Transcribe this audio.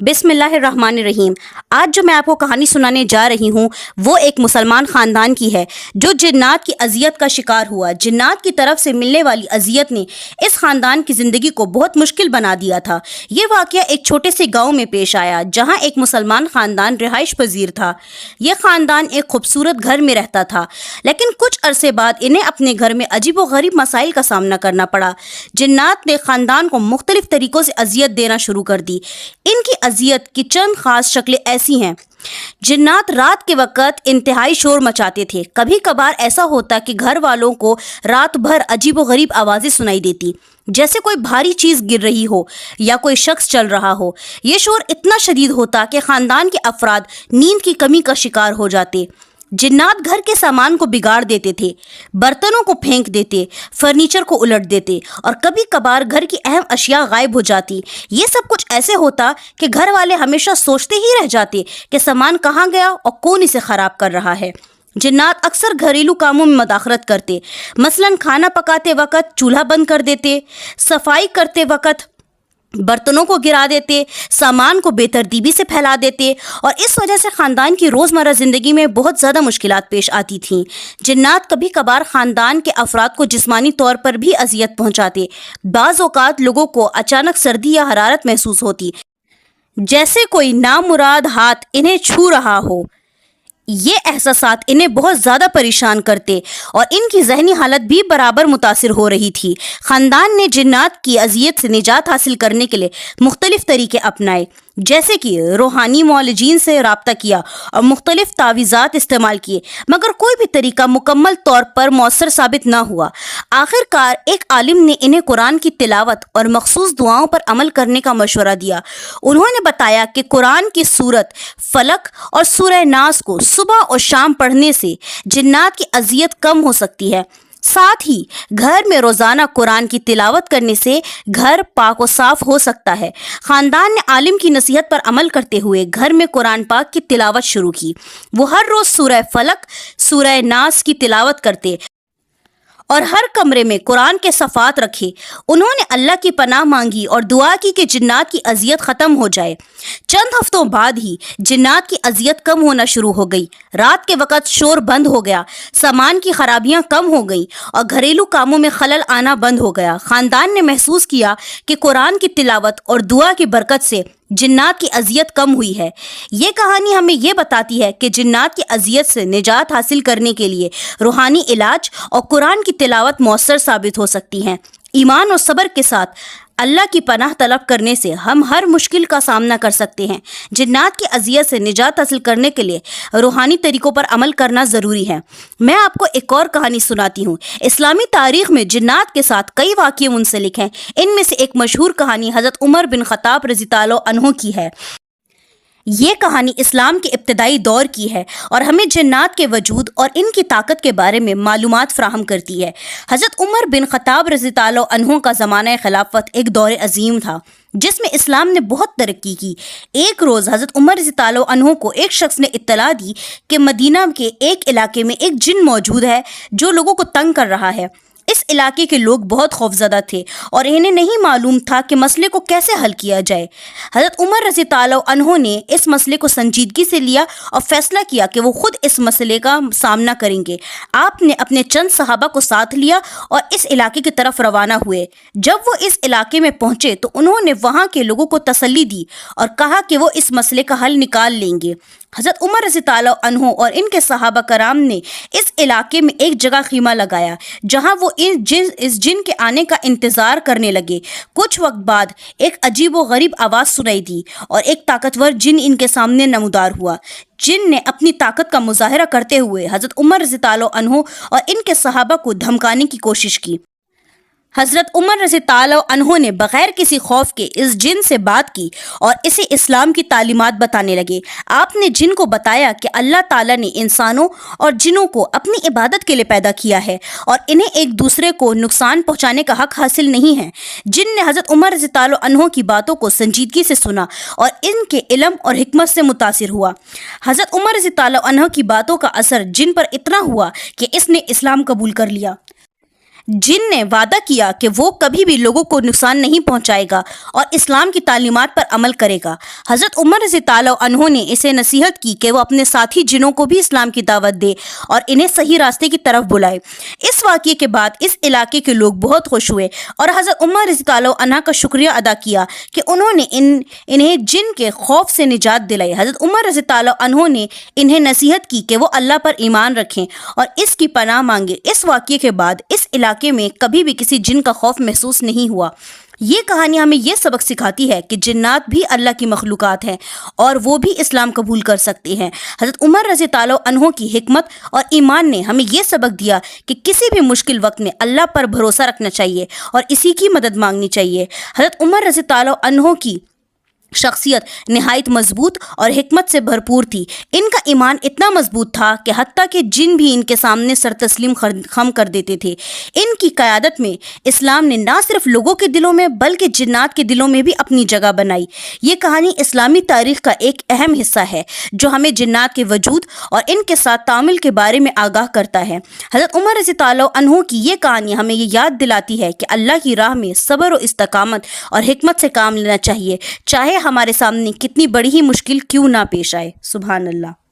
بسم اللہ الرحمن الرحیم۔ آج جو میں آپ کو کہانی سنانے جا رہی ہوں وہ ایک مسلمان خاندان کی ہے جو جنات کی اذیت کا شکار ہوا۔ جنات کی طرف سے ملنے والی اذیت نے اس خاندان کی زندگی کو بہت مشکل بنا دیا تھا۔ یہ واقعہ ایک چھوٹے سے گاؤں میں پیش آیا جہاں ایک مسلمان خاندان رہائش پذیر تھا۔ یہ خاندان ایک خوبصورت گھر میں رہتا تھا، لیکن کچھ عرصے بعد انہیں اپنے گھر میں عجیب و غریب مسائل کا سامنا کرنا پڑا۔ جنات نے خاندان کو مختلف طریقوں سے اذیت دینا شروع کر دی۔ ان کی اذیت کی چند خاص شکلیں ایسی ہیں۔ جنات رات کے وقت انتہائی شور مچاتے تھے۔ کبھی کبھار ایسا ہوتا کہ گھر والوں کو رات بھر عجیب و غریب آوازیں سنائی دیتی، جیسے کوئی بھاری چیز گر رہی ہو یا کوئی شخص چل رہا ہو۔ یہ شور اتنا شدید ہوتا کہ خاندان کے افراد نیند کی کمی کا شکار ہو جاتے۔ جنات گھر کے سامان کو بگاڑ دیتے تھے، برتنوں کو پھینک دیتے، فرنیچر کو الٹ دیتے اور کبھی کبھار گھر کی اہم اشیاء غائب ہو جاتی۔ یہ سب کچھ ایسے ہوتا کہ گھر والے ہمیشہ سوچتے ہی رہ جاتے کہ سامان کہاں گیا اور کون اسے خراب کر رہا ہے۔ جنات اکثر گھریلو کاموں میں مداخلت کرتے، مثلاً کھانا پکاتے وقت چولہا بند کر دیتے، صفائی کرتے وقت برتنوں کو گرا دیتے، سامان کو بے ترتیبی سے پھیلا دیتے اور اس وجہ سے خاندان کی روزمرہ زندگی میں بہت زیادہ مشکلات پیش آتی تھیں۔ جنات کبھی کبھار خاندان کے افراد کو جسمانی طور پر بھی اذیت پہنچاتے۔ بعض اوقات لوگوں کو اچانک سردی یا حرارت محسوس ہوتی، جیسے کوئی نامراد ہاتھ انہیں چھو رہا ہو۔ یہ احساسات انہیں بہت زیادہ پریشان کرتے اور ان کی ذہنی حالت بھی برابر متاثر ہو رہی تھی۔ خاندان نے جنات کی اذیت سے نجات حاصل کرنے کے لیے مختلف طریقے اپنائے، جیسے کہ روحانی معالجین سے رابطہ کیا اور مختلف تعویذات استعمال کیے، مگر کوئی بھی طریقہ مکمل طور پر مؤثر ثابت نہ ہوا۔ آخر کار ایک عالم نے انہیں قرآن کی تلاوت اور مخصوص دعاؤں پر عمل کرنے کا مشورہ دیا۔ انہوں نے بتایا کہ قرآن کی سورت فلق اور سورہ ناس کو صبح اور شام پڑھنے سے جنات کی اذیت کم ہو سکتی ہے۔ ساتھ ہی گھر میں روزانہ قرآن کی تلاوت کرنے سے گھر پاک و صاف ہو سکتا ہے۔ خاندان نے عالم کی نصیحت پر عمل کرتے ہوئے گھر میں قرآن پاک کی تلاوت شروع کی۔ وہ ہر روز سورہ فلق، سورہ ناس کی تلاوت کرتے اور ہر کمرے میں قرآن کے صفحات رکھے۔ انہوں نے اللہ کی پناہ مانگی اور دعا کی کہ جنات کی اذیت ختم ہو جائے۔ چند ہفتوں بعد ہی جنات کی اذیت کم ہونا شروع ہو گئی۔ رات کے وقت شور بند ہو گیا، سامان کی خرابیاں کم ہو گئیں اور گھریلو کاموں میں خلل آنا بند ہو گیا۔ خاندان نے محسوس کیا کہ قرآن کی تلاوت اور دعا کی برکت سے جنات کی اذیت کم ہوئی ہے۔ یہ کہانی ہمیں یہ بتاتی ہے کہ جنات کی اذیت سے نجات حاصل کرنے کے لیے روحانی علاج اور قرآن کی تلاوت مؤثر ثابت ہو سکتی ہیں۔ ایمان اور صبر کے ساتھ اللہ کی پناہ طلب کرنے سے ہم ہر مشکل کا سامنا کر سکتے ہیں۔ جنات کی اذیت سے نجات حاصل کرنے کے لیے روحانی طریقوں پر عمل کرنا ضروری ہے۔ میں آپ کو ایک اور کہانی سناتی ہوں۔ اسلامی تاریخ میں جنات کے ساتھ کئی واقعے منسلک ہیں۔ ان میں سے ایک مشہور کہانی حضرت عمر بن خطاب رضی اللہ عنہ کی ہے۔ یہ کہانی اسلام کے ابتدائی دور کی ہے اور ہمیں جنات کے وجود اور ان کی طاقت کے بارے میں معلومات فراہم کرتی ہے۔ حضرت عمر بن خطاب رضی اللہ عنہ کا زمانہ خلافت ایک دور عظیم تھا جس میں اسلام نے بہت ترقی کی۔ ایک روز حضرت عمر رضی اللہ عنہ کو ایک شخص نے اطلاع دی کہ مدینہ کے ایک علاقے میں ایک جن موجود ہے جو لوگوں کو تنگ کر رہا ہے۔ اس علاقے کے لوگ بہت خوفزدہ تھے اور انہیں نہیں معلوم تھا کہ مسئلے کو کیسے حل کیا جائے۔ حضرت عمر رضی اللہ عنہ نے اس مسئلے کو سنجیدگی سے لیا اور فیصلہ کیا کہ وہ خود اس مسئلے کا سامنا کریں گے۔ آپ نے اپنے چند صحابہ کو ساتھ لیا اور اس علاقے کی طرف روانہ ہوئے۔ جب وہ اس علاقے میں پہنچے تو انہوں نے وہاں کے لوگوں کو تسلی دی اور کہا کہ وہ اس مسئلے کا حل نکال لیں گے۔ حضرت عمر رضی اللہ عنہ اور ان کے صحابہ کرام نے اس علاقے میں ایک جگہ خیمہ لگایا جہاں وہ اس جن کے آنے کا انتظار کرنے لگے۔ کچھ وقت بعد ایک عجیب و غریب آواز سنائی دی اور ایک طاقتور جن ان کے سامنے نمودار ہوا۔ جن نے اپنی طاقت کا مظاہرہ کرتے ہوئے حضرت عمر رضی اللہ عنہ اور ان کے صحابہ کو دھمکانے کی کوشش کی۔ حضرت عمر رضی اللہ عنہ نے بغیر کسی خوف کے اس جن سے بات کی اور اسے اسلام کی تعلیمات بتانے لگے۔ آپ نے جن کو بتایا کہ اللہ تعالیٰ نے انسانوں اور جنوں کو اپنی عبادت کے لیے پیدا کیا ہے اور انہیں ایک دوسرے کو نقصان پہنچانے کا حق حاصل نہیں ہے۔ جن نے حضرت عمر رضی اللہ عنہ کی باتوں کو سنجیدگی سے سنا اور ان کے علم اور حکمت سے متاثر ہوا۔ حضرت عمر رضی اللہ عنہ کی باتوں کا اثر جن پر اتنا ہوا کہ اس نے اسلام قبول کر لیا۔ جن نے وعدہ کیا کہ وہ کبھی بھی لوگوں کو نقصان نہیں پہنچائے گا اور اسلام کی تعلیمات پر عمل کرے گا۔ حضرت عمر رضی اللہ عنہ نے اسے نصیحت کی کہ وہ اپنے ساتھی جنوں کو بھی اسلام کی دعوت دے اور انہیں صحیح راستے کی طرف بلائے۔ اس واقعے کے بعد اس علاقے کے لوگ بہت خوش ہوئے اور حضرت عمر رضی اللہ عنہ کا شکریہ ادا کیا کہ انہوں نے انہیں جن کے خوف سے نجات دلائی۔ حضرت عمر رضی اللہ عنہ نے انہیں نصیحت کی کہ وہ اللہ پر ایمان رکھیں اور اس کی پناہ مانگیں۔ اس واقعے کے بعد اس علاقے میں کبھی بھی کسی جن کا خوف محسوس نہیں ہوا۔ یہ کہانی ہمیں یہ سبق سکھاتی ہے کہ جنات بھی اللہ کی مخلوقات ہیں اور وہ بھی اسلام قبول کر سکتے ہیں۔ حضرت عمر رضی اللہ عنہ کی حکمت اور ایمان نے ہمیں یہ سبق دیا کہ کسی بھی مشکل وقت میں اللہ پر بھروسہ رکھنا چاہیے اور اسی کی مدد مانگنی چاہیے۔ حضرت عمر رضی اللہ عنہ کی شخصیت نہایت مضبوط اور حکمت سے بھرپور تھی۔ ان کا ایمان اتنا مضبوط تھا کہ حتیٰ کہ جن بھی ان کے سامنے سر تسلیم خم کر دیتے تھے۔ ان کی قیادت میں اسلام نے نہ صرف لوگوں کے دلوں میں بلکہ جنات کے دلوں میں بھی اپنی جگہ بنائی۔ یہ کہانی اسلامی تاریخ کا ایک اہم حصہ ہے جو ہمیں جنات کے وجود اور ان کے ساتھ تعامل کے بارے میں آگاہ کرتا ہے۔ حضرت عمر رضی اللہ عنہ کی یہ کہانی ہمیں یہ یاد دلاتی ہے کہ اللہ کی راہ میں صبر و استقامت اور حکمت سے کام لینا چاہیے، چاہے ہمارے سامنے کتنی بڑی ہی مشکل کیوں نہ پیش آئے۔ سبحان اللہ۔